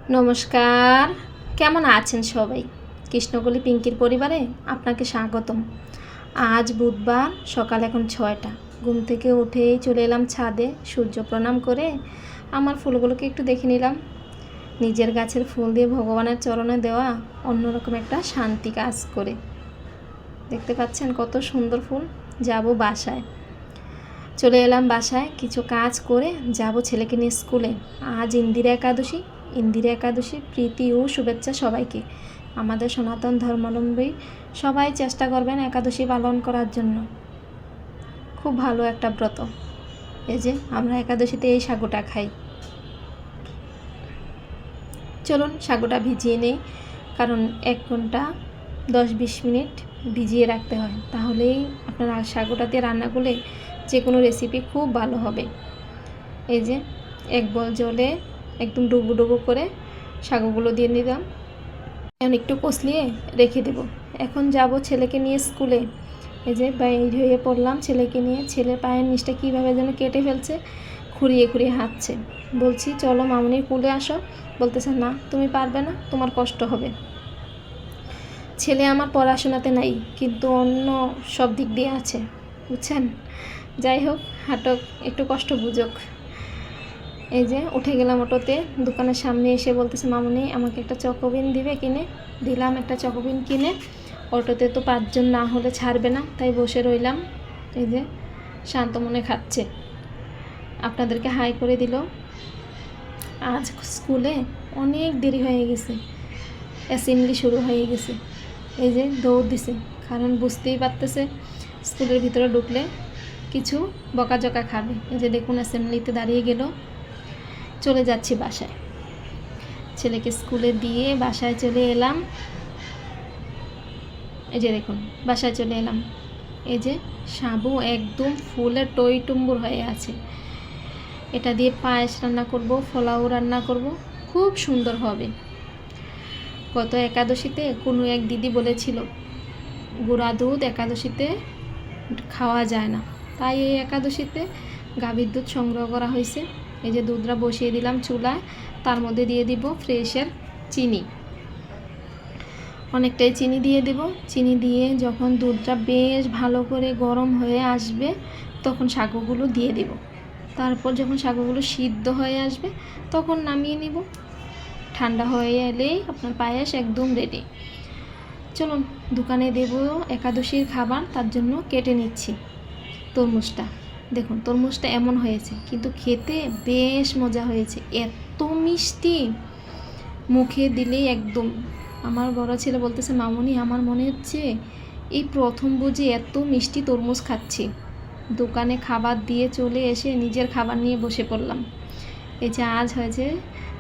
নমস্কার, কেমন আছেন সবাই? কৃষ্ণকলি পিঙ্কির পরিবারে আপনাকে স্বাগতম। আজ বুধবার, সকাল এখন 6টা। ঘুম থেকে উঠেই চলে এলাম ছাদে, সূর্য প্রণাম করে আমার ফুলগুলোকে একটু দেখে নিলাম। নিজের গাছের ফুল দিয়ে ভগবানের চরণে দেওয়া অন্যরকম একটা শান্তি কাজ করে। দেখতে পাচ্ছেন কত সুন্দর ফুল। যাব বাসায়, চলে এলাম বাসায়, কিছু কাজ করে যাব ছেলেকে নিয়ে স্কুলে। আজ ইন্দিরা একাদশী প্রীতি ও শুভেচ্ছা সবাইকে। আমাদের সনাতন ধর্মাবলম্বী সবাই চেষ্টা করবেন একাদশী পালন করার জন্য। খুব ভালো একটা ব্রত। এই যে আমরা একাদশীতে এই সাগুটা খাই। চলুন সাগুটা ভিজিয়ে নেই, কারণ 1 ঘন্টা 10-20 মিনিট ভিজিয়ে রাখতে হয়, তাহলেই আপনারা সাগুটা দিয়ে রান্না করলে যে কোনো রেসিপি খুব ভালো হবে। এই যে 1 বল জলে একদম ডুবো ডুবো করে সাগুগুলো দিয়ে নিলাম। এখন একটু কষলিয়ে রেখে দেব। এখন যাব ছেলেকে নিয়ে স্কুলে। এই যে বাইর হয়ে পড়লাম ছেলেকে নিয়ে। ছেলের পায়ের নিচটা কীভাবে যেন কেটে ফেলছে, খুঁড়িয়ে খুঁড়িয়ে হাঁটছে। বলছি চলো মামুনির কুলে আসো, বলতেছে না তুমি পারবে না, তোমার কষ্ট হবে। ছেলে আমার পড়াশোনাতে নাই, কিন্তু অন্য সব দিক দিয়ে আছে, বুঝছেন। যাই হোক, হাঁটক, একটু কষ্ট বুঝুক। এই যে উঠে গেলাম অটোতে। দোকানের সামনে এসে বলতেছে মামুনি আমাকে একটা চকোবিন দিবে কিনে। দিলাম একটা চকোবিন কিনে। অটোতে তো 5 জন না হলে ছাড়বে না, তাই বসে রইলাম। এই যে শান্ত মনে খাচ্ছে। আপনাদেরকে হাই করে দিল। আজ স্কুলে অনেক দেরি হয়ে গেছে, অ্যাসেম্বলি শুরু হয়ে গেছে। এই যে দৌড় দিছে, কারণ বুঝতেই পারতেছে স্কুলের ভিতরে ঢুকলে কিছু বকাঝকা খাবে। এই যে দেখুন অ্যাসেম্বলিতে দাঁড়িয়ে গেল। চলে যাচ্ছি বাসায়। ছেলেকে স্কুলে দিয়ে বাসায় চলে এলাম। এই যে দেখুন বাসায় চলে এলাম। এই যে সাবু একদম ফুলে টই টুম্বুর হয়ে আছে। এটা দিয়ে পায়েস রান্না করব, পোলাও রান্না করব, খুব সুন্দর হবে। গত একাদশীতে কোনো এক দিদি বলেছিল গুঁড়া দুধ একাদশীতে খাওয়া যায় না, তাই এই একাদশীতে গাভীর দুধ সংগ্রহ করা হয়েছে। এই যে দুধটা বসিয়ে দিলাম চুলায়, তার মধ্যে দিয়ে দিব ফ্রেশের চিনি, অনেকটাই চিনি দিয়ে দেব। চিনি দিয়ে যখন দুধটা বেশ ভালো করে গরম হয়ে আসবে, তখন সাগুগুলো দিয়ে দেব। তারপর যখন সাগুগুলো সিদ্ধ হয়ে আসবে, তখন নামিয়ে নিব। ঠান্ডা হয়ে এলেই আপনার পায়েস একদম রেডি। চলুন দোকানে দেব একাদশীর খাবার, তার জন্য কেটে নিচ্ছি তরমুজটা। দেখুন তরমুজটা এমন হয়েছে, কিন্তু খেতে বেশ মজা হয়েছে। এত মিষ্টি, মুখে দিলেই একদম। আমার বড় ছেলে বলতেছে মামুনি আমার মনে হচ্ছে এই প্রথম বুঝি এত মিষ্টি তরমুজ খাচ্ছি। দোকানে খাবার দিয়ে চলে এসে নিজের খাবার নিয়ে বসে পড়লাম। এই যে আজ হয়েছে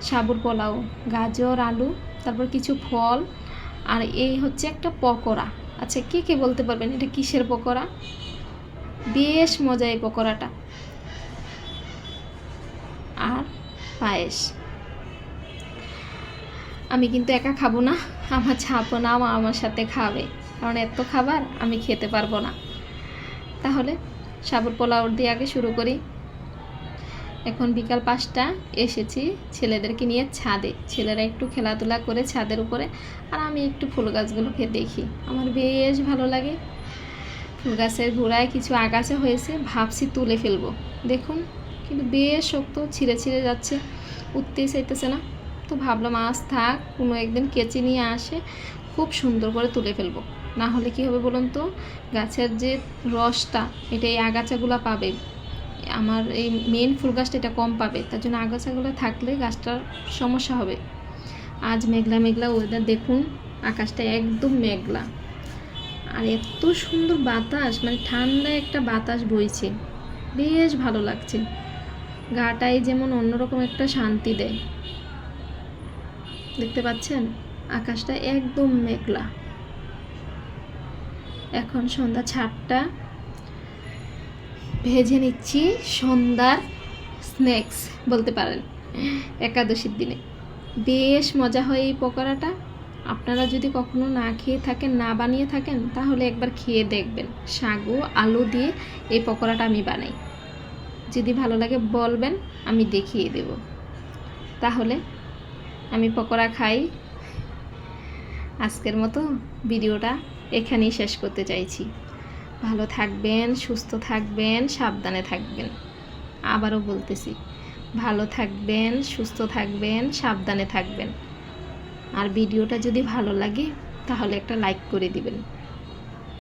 সাবুর পোলাও, গাজর আলু, তারপর কিছু ফল, আর এই হচ্ছে একটা পকোড়া। আচ্ছা কে কে বলতে পারবেন এটা কিসের পকোড়া? বেশ মজা এই পকোড়াটা। আর পায়েস। আমি কিন্তু একা খাবো না, আমার ছাপনাও আমার সাথে খাবে, কারণ এত খাবার আমি খেতে পারবো না। তাহলে সাবুর পোলাও দিয়ে আগে শুরু করি। এখন বিকাল 5টা, এসেছি ছেলেদেরকে নিয়ে ছাদে। ছেলেরা একটু খেলাধুলা করে ছাদের উপরে, আর আমি একটু ফুল গাছগুলোকে দেখি, আমার বেশ ভালো লাগে। ফুল গাছের গোড়ায় কিছু আগাছা হয়েছে, ভাবছি তুলে ফেলবো। দেখুন কিন্তু বেশ শক্ত, ছিঁড়ে ছিঁড়ে যাচ্ছে, উঠতেই চাইতেছে না। তো ভাবলাম আজ থাক, কোনো একদিন কেচি নিয়ে আসে খুব সুন্দর করে তুলে ফেলবো। না হলে কী হবে বলুন তো, গাছের যে রসটা এটা এই আগাছাগুলো পাবে, আমার এই মেন ফুল গাছটা এটা কম পাবে, তার জন্য আগাছাগুলো থাকলে গাছটার সমস্যা হবে। আজ মেঘলা মেঘলা ওয়েদার, দেখুন আকাশটা একদম মেঘলা, আর এত সুন্দর বাতাস, মানে ঠান্ডা একটা বাতাস বইছে, বেশ ভালো লাগছে। গাটায় যেমন অন্যরকম একটা শান্তি দেয়। দেখতে পাচ্ছেন আকাশটা একদম মেঘলা। এখন সন্ধ্যা 7টা, ভেজে নিচ্ছি সন্ধ্যার স্ন্যাক্স বলতে পারেন একাদশীর দিনে। বেশ মজা হয় এই পকোড়াটা। আপনারা যদি কখনো না খেয়ে থাকেন, না বানিয়ে থাকেন, তাহলে একবার খেয়ে দেখবেন। সাগু আলু দিয়ে এই পকোড়াটা আমি বানাই, যদি ভালো লাগে বলবেন, আমি দেখিয়ে দেব। তাহলে আমি পকোড়া খাই। আজকের মতো ভিডিওটা এখানেই শেষ করতে চাইছি। ভালো থাকবেন, সুস্থ থাকবেন, সাবধানে থাকবেন। আবারও বলতেছি, ভালো থাকবেন, সুস্থ থাকবেন, সাবধানে থাকবেন। আর ভিডিওটা যদি ভালো লাগে তাহলে একটা লাইক করে দিবেন।